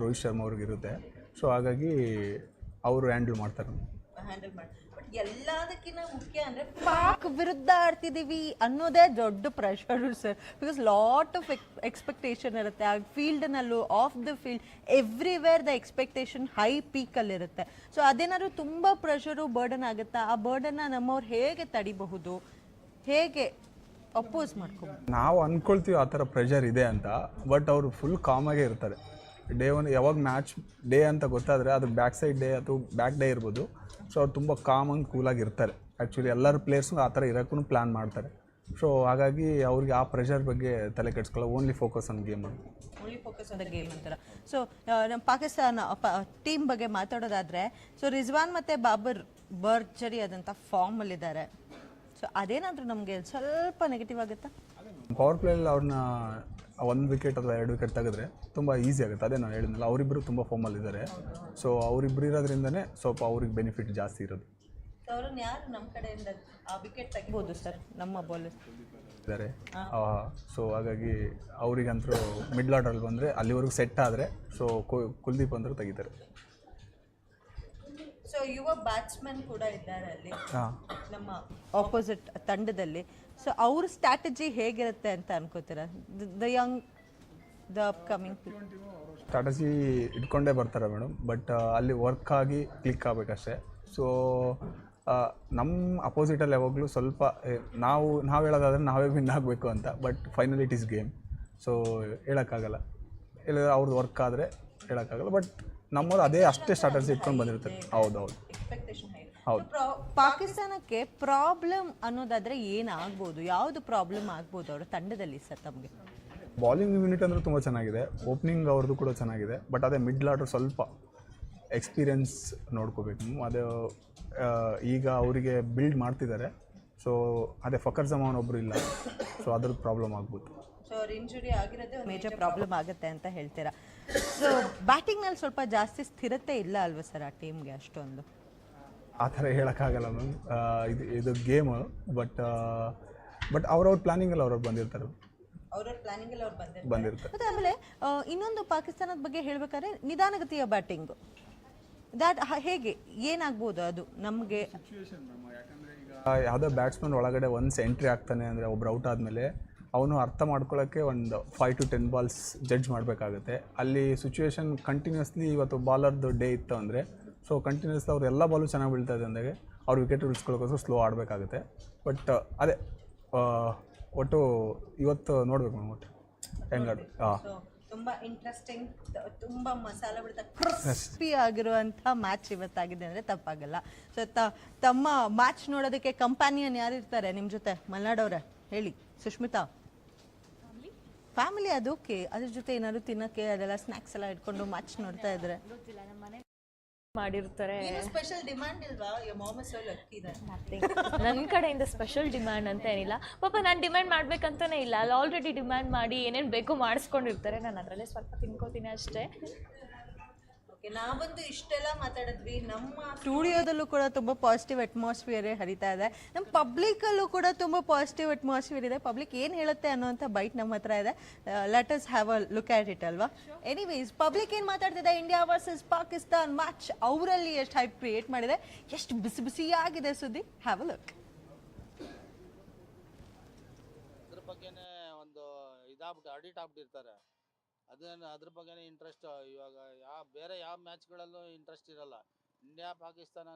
Rohit Sharma ಅವ್ರಿಗಿರುತ್ತೆ. So ಹಾಗಾಗಿ ಅವರು handle ಮಾಡ್ತಾರೆ. ಬಟ್ ಎಲ್ಲದಕ್ಕಿಂತ ಮುಖ್ಯ ಅಂದರೆ ಪಾಕ್ ವಿರುದ್ಧ ಆಡ್ತಿದ್ದೀವಿ ಅನ್ನೋದೇ ದೊಡ್ಡ pressure sir. Because lot of expectation ಇರುತ್ತೆ ಆ ಫೀಲ್ಡ್ನಲ್ಲೂ, off the field, everywhere the expectation high ಪೀಕಲ್ಲಿರುತ್ತೆ. ಸೊ ಅದೇನಾದ್ರು ತುಂಬ ಪ್ರೆಷರು ಬರ್ಡನ್ ಆಗುತ್ತಾ? ಆ ಬರ್ಡನ್ನ ನಮ್ಮವ್ರು ಹೇಗೆ ತಡಿಬಹುದು, ಹೇಗೆ ಅಪೋಸ್ ಮಾಡ್ಕೋಬೋದು? ನಾವು ಅಂದ್ಕೊಳ್ತೀವಿ ಆ ಥರ ಪ್ರೆಷರ್ ಇದೆ ಅಂತ, ಬಟ್ ಅವರು ಫುಲ್ ಕಾಮಾಗೇ ಇರ್ತಾರೆ. ಡೇ ಒನ್ ಯಾವಾಗ ಮ್ಯಾಚ್ ಡೇ ಅಂತ ಗೊತ್ತಾದರೆ ಅದು ಬ್ಯಾಕ್ ಸೈಡ್ ಡೇ ಅಥವಾ ಬ್ಯಾಕ್ ಡೇ ಇರ್ಬೋದು. ಸೊ ಅವ್ರು ತುಂಬ ಕಾಮಂಗ್ ಕೂಲಾಗಿ ಇರ್ತಾರೆ. ಆ್ಯಕ್ಚುಲಿ ಎಲ್ಲರ ಪ್ಲೇಯರ್ಸು ಆ ಥರ ಇರೋಕ್ಕೂ ಪ್ಲ್ಯಾನ್ ಮಾಡ್ತಾರೆ. ಸೊ ಹಾಗಾಗಿ ಅವ್ರಿಗೆ ಆ ಪ್ರೆಷರ್ ಬಗ್ಗೆ ತಲೆ ಕೆಡಿಸ್ಕೊಳ್ಳೋ, ಓನ್ಲಿ ಫೋಕಸ್ ಆನ್ ಗೇಮ್ ಅಂತ. Only focus on the game ಅಂತಾರೆ. ಸೊ ನಮ್ಮ ಪಾಕಿಸ್ತಾನ ಟೀಮ್ ಬಗ್ಗೆ ಮಾತಾಡೋದಾದರೆ, ಸೊ ರಿಜ್ವಾನ್ ಮತ್ತು ಬಾಬರ್ ಭರ್ಜರಿ ಆದಂಥ ಫಾರ್ಮಲ್ಲಿದ್ದಾರೆ. ಸೊ ಅದೇನಾದರೂ ನಮಗೆ ಸ್ವಲ್ಪ ನೆಗೆಟಿವ್ ಆಗುತ್ತಾ? ಪವರ್ ಪ್ಲೇಯಲ್ಲಿ ಅವ್ರನ್ನ 1 ವಿಕೆಟ್ ಅಥವಾ 2 ವಿಕೆಟ್ ತೆಗೆದ್ರೆ ತುಂಬ ಈಸಿ ಆಗುತ್ತೆ. ಅದೇ ನಾನು ಹೇಳಿದ್ನಲ್ಲ, ಅವರಿಬ್ಬರು ತುಂಬ ಫಾರ್ಮಲ್ಲಿದ್ದಾರೆ. ಸೊ ಅವರಿಬ್ಬರು ಇರೋದ್ರಿಂದನೇ ಸ್ವಲ್ಪ ಅವ್ರಿಗೆ ಬೆನಿಫಿಟ್ ಜಾಸ್ತಿ ಇರೋದು. ಅವ್ರನ್ನ ಯಾರು ನಮ್ಮ ಕಡೆಯಿಂದ ಆ ವಿಕೆಟ್ ತೆಗಿಬೋದು ಸರ್, ನಮ್ಮ ಬೌಲರ್ ಇದ್ದಾರೆ. ಸೊ ಹಾಗಾಗಿ ಅವರಿಗಂತರೂ ಮಿಡ್ಲ್ ಆರ್ಡರಲ್ಲಿ ಬಂದರೆ ಅಲ್ಲಿವರೆಗೂ ಸೆಟ್ ಆದರೆ ಸೊ ಕುಲ್ದೀಪ್ ಅಂದರೂ ತೆಗಿತಾರೆ. ಸೊ ಯುವ ಬ್ಯಾಟ್ಸ್ಮನ್ ಕೂಡ ಇದ್ದಾರೆ ಅಲ್ಲಿ ನಮ್ಮ ಆಪೋಸಿಟ್ ತಂಡದಲ್ಲಿ. ಸೊ ಅವ್ರ ಸ್ಟ್ರಾಟಜಿ ಹೇಗಿರುತ್ತೆ ಅಂತ ಅನ್ಕೋತೀರಾ? The young, the upcoming strategy ಇಟ್ಕೊಂಡೇ ಬರ್ತಾರೆ ಮೇಡಮ್. ಬಟ್ ಅಲ್ಲಿ ವರ್ಕ್ ಆಗಿ ಕ್ಲಿಕ್ ಆಗಬೇಕಷ್ಟೇ. ಸೊ ನಮ್ಮ ಅಪೋಸಿಟಲ್ಲಿ ಯಾವಾಗಲೂ ಸ್ವಲ್ಪ ನಾವು ಹೇಳೋದಾದ್ರೆ ನಾವೇ ವಿನ್ ಆಗಬೇಕು ಅಂತ. But finally it is game. So ಹೇಳೋಕ್ಕಾಗಲ್ಲ. ಇಲ್ಲ ಅವ್ರದ್ದು ವರ್ಕ್ ಆದರೆ ಹೇಳೋಕ್ಕಾಗಲ್ಲ. ಬಟ್ ನಮ್ಮದು ಅಷ್ಟೇ ಸ್ಟ್ರಾಟಜಿ ಇಟ್ಕೊಂಡು ಬಂದಿರ್ತಾರೆ. ಹೌದು. ಪಾಕಿಸ್ತಾನಕ್ಕೆ ಪ್ರಾಬ್ಲಮ್ ಅನ್ನೋದಾದ್ರೆ ಏನಾಗ್ಬೋದು, ಯಾವುದು ಪ್ರಾಬ್ಲಮ್ ಆಗ್ಬೋದು ಅವರ ತಂಡದಲ್ಲಿ ಸರ್ ತಮಗೆ? ಬಾಲಿಂಗ್ ಯೂನಿಟ್ ಅಂದರೆ ತುಂಬ ಚೆನ್ನಾಗಿದೆ. ಓಪನಿಂಗ್ ಅವ್ರದ್ದು ಕೂಡ ಚೆನ್ನಾಗಿದೆ. ಬಟ್ ಅದೇ ಮಿಡ್ಲ್ ಆರ್ಡರ್ ಸ್ವಲ್ಪ ಎಕ್ಸ್ಪೀರಿಯನ್ಸ್ ನೋಡ್ಕೋಬೇಕು. ಅದು ಈಗ ಅವರಿಗೆ ಬಿಲ್ಡ್ ಮಾಡ್ತಿದ್ದಾರೆ. ಸೊ ಅದೇ ಫಕರ್ ಜಮಾನ್ ಒಬ್ಬರು ಇಲ್ಲ. ಸೊ ಅದ್ರದ್ದು ಪ್ರಾಬ್ಲಮ್ ಆಗ್ಬೋದು. ಸೊ ಅವ್ರ ಇಂಜುರಿ ಆಗಿರೋದೇ ಮೇಜರ್ ಪ್ರಾಬ್ಲಮ್ ಆಗುತ್ತೆ ಅಂತ ಹೇಳ್ತೀರಾ. ಸೊ ಬ್ಯಾಟಿಂಗ್ನಲ್ಲಿ ಸ್ವಲ್ಪ ಜಾಸ್ತಿ ಸ್ಥಿರತೆ ಇಲ್ಲ ಅಲ್ವಾ ಸರ್ ಆ ಟೀಮ್ಗೆ ಅಷ್ಟೊಂದು? ಆ ಥರ ಹೇಳೋಕ್ಕಾಗಲ್ಲ ಮ್ಯಾಮ್. ಇದು ಗೇಮು. ಬಟ್ ಅವ್ರವ್ರ ಪ್ಲಾನಿಂಗಲ್ಲಿ ಅವ್ರವ್ರು ಬಂದಿರ್ತಾರೆ. ಮತ್ತೆ ಆಮೇಲೆ ಇನ್ನೊಂದು ಪಾಕಿಸ್ತಾನದ ಬಗ್ಗೆ ಹೇಳ್ಬೇಕಾದ್ರೆ ನಿಧಾನಗತಿಯ ಬ್ಯಾಟಿಂಗು, ದ್ಯಾಟ್ ಹೇಗೆ ಏನಾಗ್ಬೋದು ಅದು ನಮಗೆ? ಯಾವುದೋ ಬ್ಯಾಟ್ಸ್ಮನ್ ಒಳಗಡೆ ಒನ್ಸ್ ಎಂಟ್ರಿ ಆಗ್ತಾನೆ ಅಂದರೆ ಒಬ್ರು ಔಟ್ ಆದಮೇಲೆ ಅವನು ಅರ್ಥ ಮಾಡ್ಕೊಳ್ಳೋಕ್ಕೆ ಒಂದು 5 to 10 ಬಾಲ್ಸ್ ಜಡ್ಜ್ ಮಾಡಬೇಕಾಗುತ್ತೆ. ಅಲ್ಲಿ ಸಿಚುವೇಶನ್ ಕಂಟಿನ್ಯೂಸ್ಲಿ ಇವತ್ತು ಬಾಲರ್ದು ಡೇ ಇತ್ತು ಅಂದರೆ ಸೊ ಕಂಟಿನ್ಯೂಸ್ಲಿ ಅವ್ರು ಎಲ್ಲ ಬಾಲು ಚೆನ್ನಾಗಿ ಬೀಳ್ತಾ ಇದೆ ಅಂದಾಗೆ ಅವ್ರು ವಿಕೆಟ್ ಉಳಿಸ್ಕೊಳ್ಳೋಕ್ಕೋಸ್ಕರ ಸ್ಲೋ ಆಡಬೇಕಾಗುತ್ತೆ. ಬಟ್ ಅದೇ ಒಟ್ಟು ಇವತ್ತು ನೋಡ್ಬೇಕು ನಾವು ಒಟ್ಟು ಹೆಂಗಾಡು. ತುಂಬ ಇಂಟ್ರೆಸ್ಟಿಂಗ್, ತುಂಬ ಮಸಾಲ ಬಿಡ್ತಾ ಕ್ರಿಸ್ಪಿ ಆಗಿರುವಂಥ ಮ್ಯಾಚ್ ಇವತ್ತಾಗಿದೆ ಅಂದರೆ ತಪ್ಪಾಗಲ್ಲ. ಸೊ ತಮ್ಮ ಮ್ಯಾಚ್ ನೋಡೋದಕ್ಕೆ ಕಂಪ್ಯಾನಿಯನ್ ಯಾರು ಇರ್ತಾರೆ ನಿಮ್ಮ ಜೊತೆ ಮಲ್ನಾಡವ್ರೆ ಹೇಳಿ? ಸುಷ್ಮಿತಾ ಫ್ಯಾಮಿಲಿ ಅದು ಓಕೆ, ಅದ್ರ ಜೊತೆ ಏನಾದ್ರು ತಿನ್ನಕ್ಕೆ ಅದೆಲ್ಲ ಸ್ನ್ಯಾಕ್ಸ್ ಎಲ್ಲ ಇಟ್ಕೊಂಡು ಮ್ಯಾಚ್ ನೋಡ್ತಾ ಇದ್ರೆ ಮಾಡಿರ್ತಾರೆ. ಸ್ಪೆಷಲ್ ಡಿಮ್ಯಾಂಡ್ ಇಲ್ವಾ? ನನ್ನ ಕಡೆಯಿಂದ ಸ್ಪೆಷಲ್ ಡಿಮ್ಯಾಂಡ್ ಅಂತ ಏನಿಲ್ಲ. ಪಾಪ ನಾನು ಡಿಮ್ಯಾಂಡ್ ಮಾಡ್ಬೇಕಂತಾನೆ ಇಲ್ಲ, ಅಲ್ಲಿ ಆಲ್ರೆಡಿ ಡಿಮ್ಯಾಂಡ್ ಮಾಡಿ ಏನೇನು ಬೇಕು ಮಾಡಿಸ್ಕೊಂಡಿರ್ತಾರೆ. ನಾನು ಅದರಲ್ಲೇ ಸ್ವಲ್ಪ ತಿನ್ಕೋತೀನಿ ಅಷ್ಟೇ. ನಾವಂತೂ ಇಷ್ಟೆಲ್ಲ ಮಾತಾಡಿದ್ವಿ. ನಮ್ಮ ಸ್ಟುಡಿಯೋದಲ್ಲೂ ಕೂಡ ತುಂಬ ಪಾಸಿಟಿವ್ ಅಟ್ಮಾಸ್ಫಿಯರೇ ಹರಿತಾ ಇದೆ. ನಮ್ಮ ಪಬ್ಲಿಕಲ್ಲೂ ಕೂಡ ತುಂಬ ಪಾಸಿಟಿವ್ ಅಟ್ಮಾಸ್ಫಿಯರ್ ಇದೆ. ಪಬ್ಲಿಕ್ ಏನು ಹೇಳುತ್ತೆ ಅನ್ನೋಂಥ ಬೈಟ್ ನಮ್ಮ ಹತ್ರ ಇದೆ. Let us have a look at it ಅಲ್ವಾ? ಎನಿವೇಸ್ ಪಬ್ಲಿಕ್ ಏನು ಮಾತಾಡ್ತಿದೆ, ಇಂಡಿಯಾ ವರ್ಸಸ್ ಪಾಕಿಸ್ತಾನ್ ಮ್ಯಾಚ್ ಅವರಲ್ಲಿ ಎಷ್ಟು ಹೈಪ್ ಕ್ರಿಯೇಟ್ ಮಾಡಿದೆ, ಎಷ್ಟು ಬಿಸಿ ಬಿಸಿಯಾಗಿದೆ ಸುದ್ದಿ. Have a look. ಅದ್ರ ಬಗ್ಗೆನೇ ಒಂದು ಇದಾಗ್ಬಿಟ್ಟು ಅಡಿಟ್ ಆಗ್ಬಿಟ್ಟಿರ್ತಾರೆ. ಅದ್ರ ಬಗ್ಗೆನೇ ಇಂಟ್ರೆಸ್ಟ್. ಇವಾಗ ಬೇರೆ ಯಾವ ಮ್ಯಾಚ್ಗಳಲ್ಲೂ ಇಂಟ್ರೆಸ್ಟ್ ಇರಲ್ಲ. ಇಂಡಿಯಾ ಪಾಕಿಸ್ತಾನ